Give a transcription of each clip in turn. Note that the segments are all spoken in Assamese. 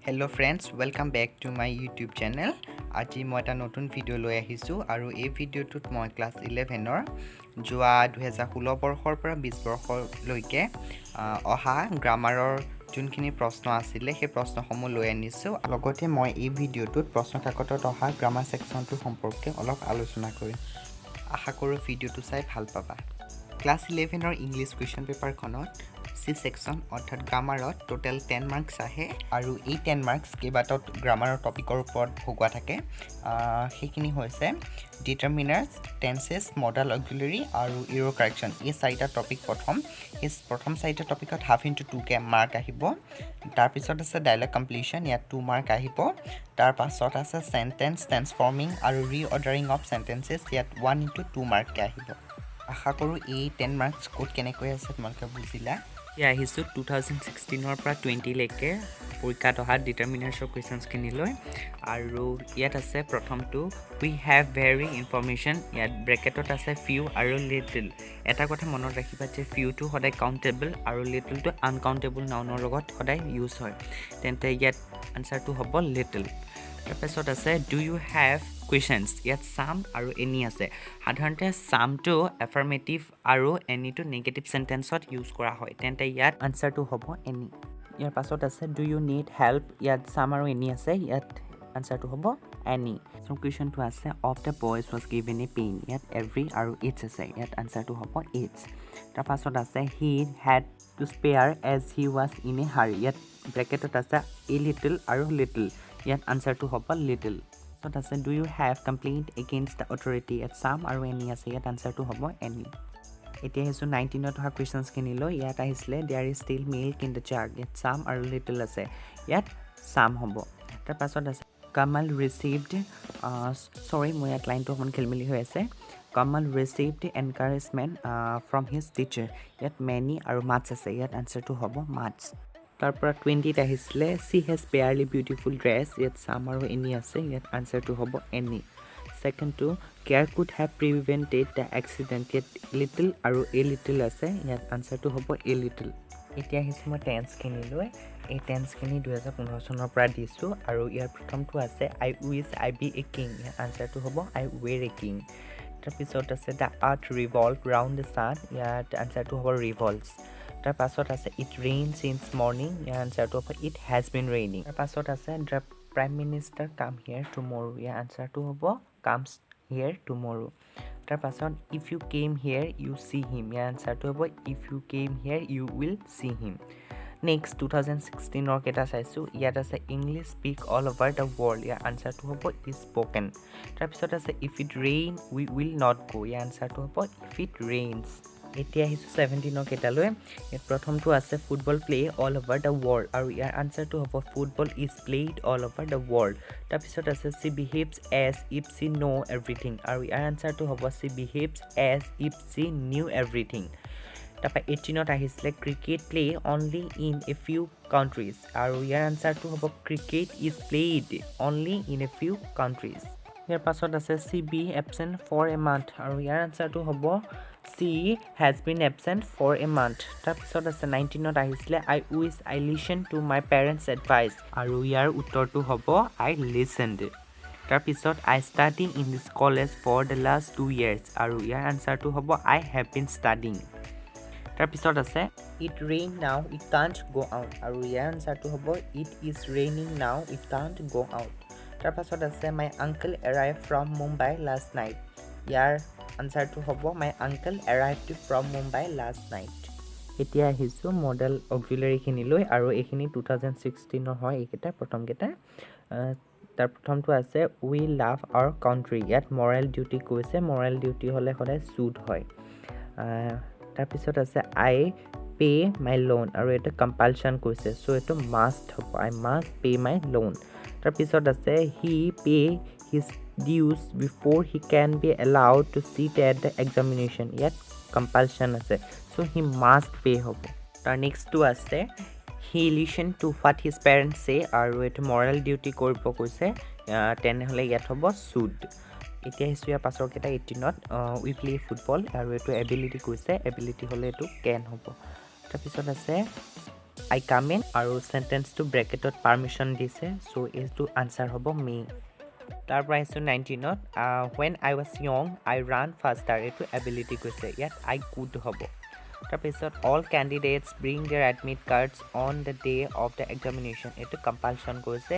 Hello friends, welcome back to my YouTube channel. আজি মই এটা নতুন ভিডিও লৈ আহিছো আৰু এই ভিডিওটোত মই ক্লাস 11 ৰ জুৱা 2016 বৰ্ষৰ পৰা 20 বৰ্ষলৈকে অহা গ্ৰামাৰৰ যোনখিনি প্ৰশ্ন আছিল সেই প্ৰশ্নসমূহ লৈ আনিছো লগতে মই এই ভিডিওটোত প্ৰশ্ন কাকতত অহা গ্ৰামাৰ সেকশনটো সম্পৰ্কে অলপ আলোচনা কৰিম আশা কৰো ভিডিওটো চাই ভাল পাবা ক্লাস 11 ৰ ইংলিশ কোৱেশ্চন পেপাৰ খনত C section অৰ্থাৎ গ্ৰামাৰত টোটাল 10 মাৰ্কস আহে আৰু এই 10 মাৰ্কস কেইবাটত গ্ৰামাৰৰ টপিকৰ ওপৰত ভগোৱা থাকে সেইখিনি হৈছে ডিটাৰমিনাৰ্স টেন্সেস মডাল অক্সিলাৰি আৰু ইৰো কাৰেকচন এই চাৰিটা টপিক প্ৰথম চাৰিটা টপিকত হাফ ইনটু 2 কে মাৰ্ক আহিব তাৰ পিছত আছে ডায়লগ কমপ্লিটন ইয়াত 2 মাৰ্ক আহিব তাৰ পাছত আছে সেন্টেন্স ট্ৰান্সফৰ্মিং আৰু ৰিঅৰ্ডাৰিং অফ সেন্টেন্সেস ইয়াত 1 ইনটু 2 মাৰ্ক আহিব আশা কৰো এই 10 মাৰ্কস কোড কেনেকৈ আছে তোমালোকে বুজিলা ইয়া আহিছো 2016 ৰ পৰা 20 লৈকে পৰীক্ষাত অহা ডিটাৰমিনাৰ্সৰ কোৱেশ্চনছ খিনি লৈ আৰু ইয়াত আছে প্ৰথমটো we have very information ইয়াত ব্ৰেকেটত আছে few আৰু little এটা কথা মনত ৰাখিবা যে few টো সদায় কাউন্টেবল আৰু little টো আনকাউন্টেবল নাউনৰ লগত সদায় ইউজ হয় তেন্তে ইয়াত আনসাৰটো হ'ব little তাৰপিছত আছে do you have questions ইয়াত some আৰু any আছে সাধাৰণতে some টো affirmative আৰু any টো নেগেটিভ সেন্টেন্সত ইউজ কৰা হয় তেন্তে ইয়াত আনসাৰটো হ'ব any ইয়াৰ পাছত আছে do you need help ইয়াত some আৰু any আছে ইয়াত আনসাৰটো হ'ব any so কুৱেশ্চনটো আছে of the boys was given a pen ইয়াত every আৰু each আছে ইয়াত আনসাৰটো হ'ব each তাৰ পাছত আছে he had to spare as he was in a hurry ইয়াত ব্ৰেকেটত আছে a little আৰু little ইয়াত আনসাৰটো হ'ব little so আছে do you have complaint against the authority at some আৰু any আছে ইয়াত আনসাৰটো হ'ব any এতিয়া হেসু 19 ত অহা কোৱেশ্চনছ খিনি লৈ ইয়াত আহিছিলে there is still milk in the jug ইয়াত some আৰু little আছে ইয়াত some হ'ব তাৰ পাছত আছে Kamal received sorry মই ইয়াত লাইনটো অকমান খেলমেলি হৈ আছে Kamal received encouragement from his teacher ইয়াত many আৰু much আছে ইয়াত আনসাৰটো হ'ব much তাৰ পৰা 20 ত আহিছিলে she has barely beautiful dress ইয়াত some আৰু any আছে ইয়াত আনসাৰটো হ'ব any second to care could have prevented the accident yet little আৰু a little আছে ইয়াত আনসাৰটো হ'ব a little এতিয়া হিসু মই টেন্স খিনি লৈ এই টেন্স খিনি 2015 চনৰ পৰা দিছো আৰু ইয়াৰ প্ৰথমটো আছে I wish I be a king আনসাৰটো হ'ব I were a king তাৰ পিছত আছে the earth revolved round the sun ইয়াত আনসাৰটো হ'ব revolves তাৰ পাছত আছে it rains since morning ইয়াৰ আনসাৰটো হ'ব it has been raining তাৰ পাছত আছে the prime minister come here tomorrow ইয়াৰ আনসাৰটো হ'ব comes here tomorrow তাৰ পাছত if you came here you see him ইয়াৰ আনসাৰটো হ'ব if you came here you will see him next 2016 ৰ কেটা চাইছো ইয়াত আছে english speak all over the world ইয়াৰ আনসাৰটো হ'ব is spoken তাৰ পিছত আছে if it rain we will not go ইয়াৰ আনসাৰটো হ'ব if it rains এতিয়া হিসু 17 ৰ কেটা লৈ ইয়াত প্ৰথমটো আছে football play all over the world আৰু ইয়াৰ আনসাৰটো হ'ব football is played all over the world তাৰ পিছত আছে she behaves as if she know everything আৰু ইয়াৰ আনসাৰটো হ'ব she behaves as if she knew everything তাৰপা 18 ত আহিছিলে cricket play only in a few countries আৰু ইয়াৰ আনসাৰটো হ'ব cricket is played only in a few countries ইয়াৰ পাছত আছে she be absent for a month আৰু ইয়াৰ আনসাৰটো হ'ব she has been absent for a month তাৰ পিছত আছে 19 ত আহিছিলে I wish I listened to my parents advice আৰু ইয়াৰ উত্তৰটো হ'ব I listened তাৰ পিছত I study in this college for the last 2 years আৰু ইয়াৰ আনসাৰটো হ'ব I have been studying তাৰ পিছত আছে it rain now it can't go out আৰু ইয়াৰ আনসাৰটো হ'ব it is raining now it can't go out তাৰ পাছত আছে my uncle arrived from Mumbai last night ইয়াৰ আনসাৰটো হ'ব my uncle arrived from Mumbai last night এতিয়া আহিছো মডেল অক্সিলাৰি খিনি লৈ আৰু এইখিনি 2016 ৰ হয় এইকেটা প্ৰথম কেটা তাৰ প্ৰথমটো আছে we love our country ইয়াত moral duty কৈছে moral duty হলে সদায় should হয় তাৰ পিছত আছে I pay my loan আৰু এটা compulsion কৈছে সো এটো must হ'ব I must pay my loan তাৰ পিছত আছে he pay his dues before he can be allowed to sit at the examination ইয়াত compulsion আছে so he must pay হ'ব তাৰ next টো আছে he listen to what his parents say আৰু এটো moral duty কৰিব কৈছে তেনে হলে ইয়াত হ'ব should এতিয়া হিসু ইয়াৰ পাছৰ কেটা 18 ত we play football আৰু এটো ability কৈছে ability হলে এটো can হ'ব তাৰ পিছত আছে I come in আৰু সেন্টেন্সটো ব্ৰেকেটত পাৰমিশন দিছে সো এইটো আনসাৰ হ'ব me তাৰ পৰা আহিছো 19ত when I was young I ran faster এইটো ability কৈছে ইয়াত I could হ'ব তাৰপিছত all candidates bring their admit cards on the day of the examination এইটো compulsion কৈছে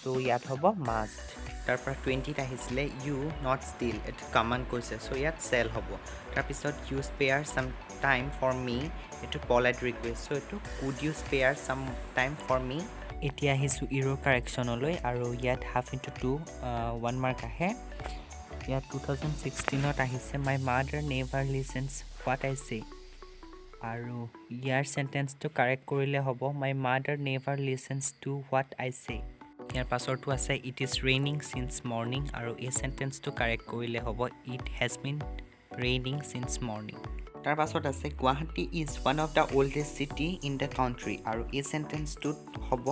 সো ইয়াত হ'ব must তাৰ পৰা 20ত আহিছিলে you not steal এইটো command কৈছে সো ইয়াত shall হ'ব তাৰপিছত you spare some time for me এইটো polite request সো এইটো could you spare some time for me এতিয়া আহিছো error correction লৈ আৰু ইয়াত half into 2 1 mark আহে ইয়াত 2016ত আহিছে my mother never listens what I say আৰু ইয়াৰ সেন্টেন্সটো কাৰেক্ট কৰিলে হ'ব my mother never listens to what I say ইয়াৰ পাছৰটো আছে it is raining since morning আৰু এই সেন্টেন্সটো কাৰেক্ট কৰিলে হ'ব it has been raining since morning তাৰ পাছত আছে Guwahati is one of the oldest city in the country আৰু এই সেন্টেন্সটো হ'ব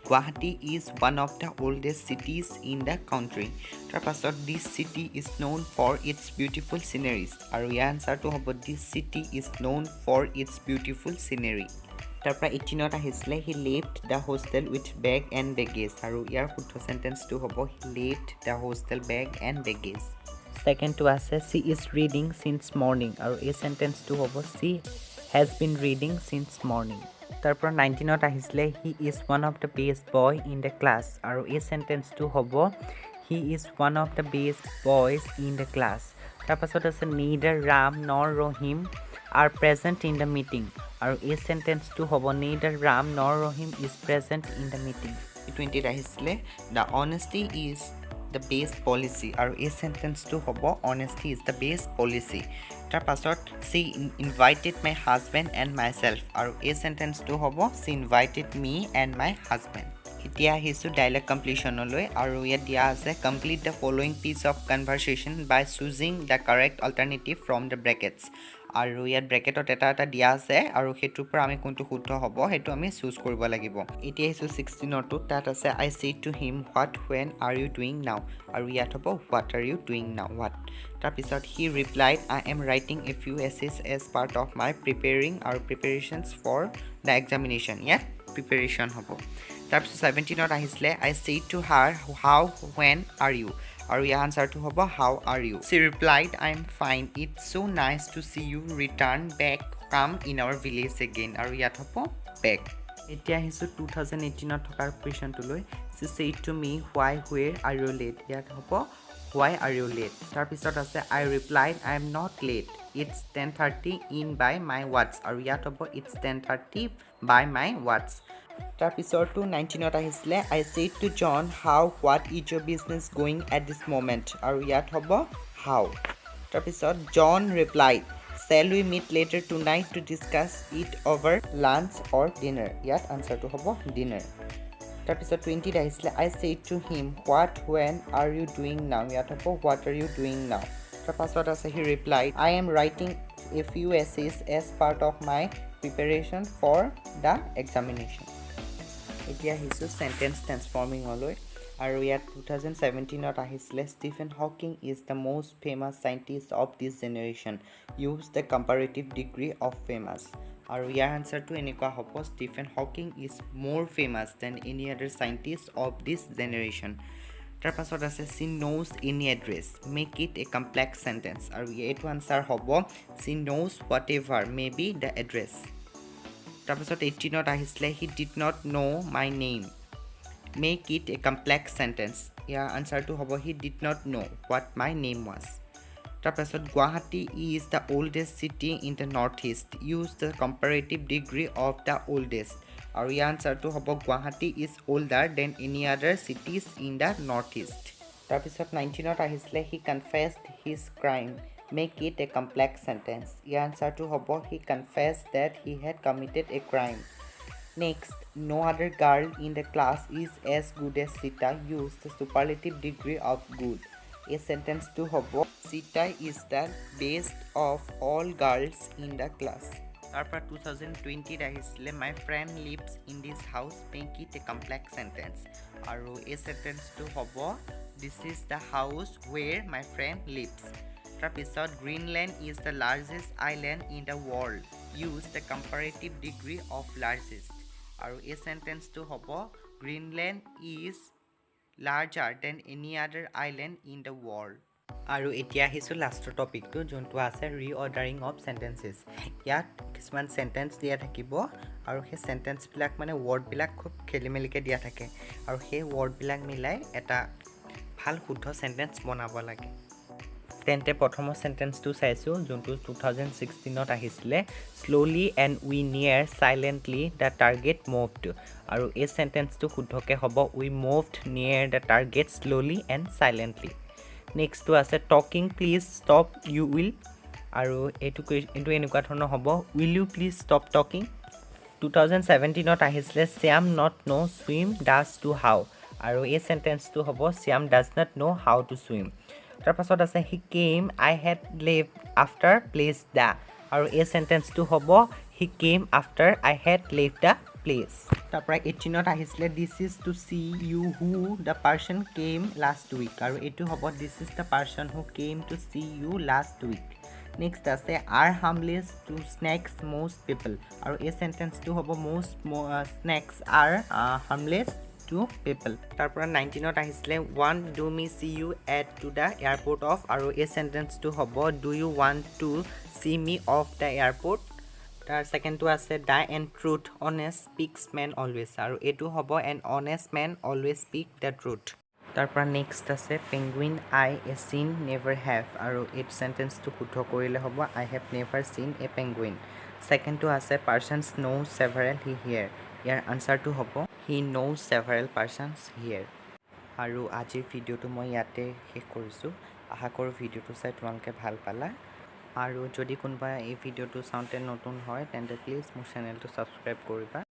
Guwahati is one of the oldest cities in the country তাৰ পাছত this city is known for its beautiful sceneries আৰু ইয়াৰ আনসাৰটো হ'ব this city is known for its beautiful scenery তাৰ পৰা 18ত আহিছিলে he left the hostel with bag and baggage আৰু ইয়াৰ শুদ্ধ সেন্টেন্সটো হ'ব he left the hostel bag and baggage second to আছে she is reading since morning আৰু এই সেন্টেন্সটো হ'ব she has been reading since morning তাৰ পৰা 19ত আহিছিলে he is one of the best boy in the class আৰু এই সেন্টেন্সটো হ'ব he is one of the best boys in the class তাৰ পাছত আছে neither Ram nor Rohim are present in the meeting আৰু এই সেন্টেন্সটো হ'ব neither Ram nor Rohim is present in the meeting 20ত আহিছিলে the honesty is the best policy আৰু এই সেন্টেন্সটো হ'ব honesty is the best policy তাৰ পাছত she invited my husband and myself আৰু এই সেন্টেন্সটো হ'ব she invited me and my husband এতিয়া আহিছো ডায়লগ কমপ্লিশনলৈ আৰু ইয়াত দিয়া আছে complete the following piece of conversation by choosing the correct alternative from the brackets আৰু ইয়াত ব্ৰেকেটত এটা দিয়া আছে আৰু হেতুৰ পৰা আমি কোনটো শুদ্ধ হ'ব হেতু আমি চুজ কৰিব লাগিব এতিয়া আহিছো 16টো তাত আছে I said to him what when are you doing now আৰু ইয়াত হ'ব what are you doing now what তাৰ পিছত he replied I am writing a few essays as part of my preparations for the examination ইয়াত preparation হ'ব তাৰ পিছত 17ত আহিছিলে I said to her how when are you আৰু ইয়াৰ আনসাৰটো হ'ব how are you she replied I am fine it's so nice to see you return back come in our village again আৰু ইয়াত হ'ব back এতিয়া আহিছো 2018ত থকাৰ কুৱেশ্যনটো লৈ she said to me why where are you late ইয়াত হ'ব why are you late তাৰ পিছত আছে I replied I am not late it's 10:30 in by my watch আৰু ইয়াত হ'ব it's 10:30 by my watch তাৰ পিছৰটো 19ত আহিছিলে I said to John how what is your business going at this moment আৰু ইয়াত হ'ব how তাৰ পিছত John replied shall we meet later tonight to discuss it over lunch or dinner ইয়াত আনসাৰটো হ'ব dinner তাৰ পিছত 20ত আহিছিলে I said to him what when are you doing now ইয়াত হ'ব what are you doing now তাৰ পাছত আছে he replied I am writing a few essays as part of my preparation for the examination এতিয়া আহিছো সেন্টেন্স ট্ৰান্সফৰ্মিং লৈ আৰু ইয়াত 2017ত আহিছিলে Stephen Hawking is the most famous scientist of this generation use the comparative degree of famous আৰু ইয়াৰ আনসাৰটো এনেকুৱা হ'ব Stephen Hawking is more famous than any other scientist of this generation তাৰ পাছত আছে she knows any address make it a complex sentence আৰু এইটো আনসাৰ হ'ব she knows whatever may be the address তাৰপিছত 18ত আহিছিলে he did not know my name make it a complex sentence ইয়াৰ আনসাৰটো হ'ব he did not know what my name was তাৰপিছত Guwahati is the oldest city in the northeast use the comparative degree of the oldest আৰু ইয়াৰ আনসাৰটো হ'ব Guwahati is older than any other cities in the northeast তাৰপিছত 19ত আহিছিলে he confessed his crime make it a complex sentence ইয়াৰ আনসাৰটো হ'ব he confessed that he had committed a crime next no other girl in the class is as good as Sita use the superlative degree of good a sentence to হ'ব Sita is the best of all girls in the class তাৰপৰা 2020 আহিছিলে my friend lives in this house make it a complex sentence আৰু এই সেন্টেন্সটো হ'ব this is the house where my friend lives তাৰপিছত Greenland is the largest island in the world use the comparative degree of largest আৰু এই সেন্টেন্সটো হ'ব Greenland is larger than any other island in the world আৰু এতিয়া আহিছোঁ লাষ্টৰ টপিকটো যোনটো আছে ৰিঅৰ্ডাৰিং অফ সেন্টেন্সেছ ইয়াত কিছুমান সেন্টেন্স দিয়া থাকিব আৰু সেই সেন্টেন্সবিলাক মানে ৱৰ্ডবিলাক খুব খেলিমেলিকৈ দিয়া থাকে আৰু সেই ৱৰ্ডবিলাক মিলাই এটা ভাল শুদ্ধ সেন্টেন্স বনাব লাগে তেন্তে প্ৰথমৰ সেন্টেন্সটো চাইছোঁ যোনটো 2016ত আহিছিলে স্ল'লি এণ্ড উই নিয়াৰ চাইলেণ্টলি দ্য টাৰ্গেট মুভড আৰু এই সেন্টেন্সটো শুদ্ধকৈ হ'ব we moved near the target slowly and silently নেক্সটটো আছে talking please stop you will আৰু এইটো এনেকুৱা ধৰণৰ হ'ব will you please stop talking 2017ত আহিছিলে Shyam not know' swim does to how আৰু এই সেন্টেন্সটো হ'ব Shyam does not know' how to swim তাৰপাছত আছে হি কেম আই হেড লেভ আফটাৰ প্লেচ দ্য আৰু এই সেন্টেন্সটো হ'ব he came after I had লেভ দ্য প্লেচ তাৰপৰা 18ত আহিছিলে this is to see you who the person came last week আৰু এইটো হ'ব this is the person who came to see you last week next আছে are harmless to snakes most people আৰু এই সেন্টেন্সটো হ'ব most snakes are harmless to people তাৰপৰা 19ত আহিছিলে ওৱান do me see you at to the airport of আৰু এই সেন্টেন্সটো হ'ব do you want to see me of the airport তাৰ ছেকেণ্ডটো আছে the and truth honest speaks men always আৰু এইটো হ'ব and honest men always speak the truth তাৰপৰা নেক্সট আছে penguin I a seen never have আৰু এই সেন্টেন্সটো শুদ্ধ কৰিলে হ'ব আই হেভ নেভাৰ চিন এ পেংগুইন ছেকেণ্ডটো আছে persons know' several he here ইয়াৰ আনচাৰটো হ'ব he knows several persons here আৰু আজিৰ ভিডিঅ'টো মই ইয়াতে শেষ কৰিছোঁ আশা কৰোঁ ভিডিঅ'টো চাই তোমালোকে ভাল পালা আৰু যদি কোনোবা এই ভিডিঅ'টো চাওঁতে নতুন হয় তেন্তে প্লিজ মোৰ চেনেলটো ছাবস্ক্ৰাইব কৰিবা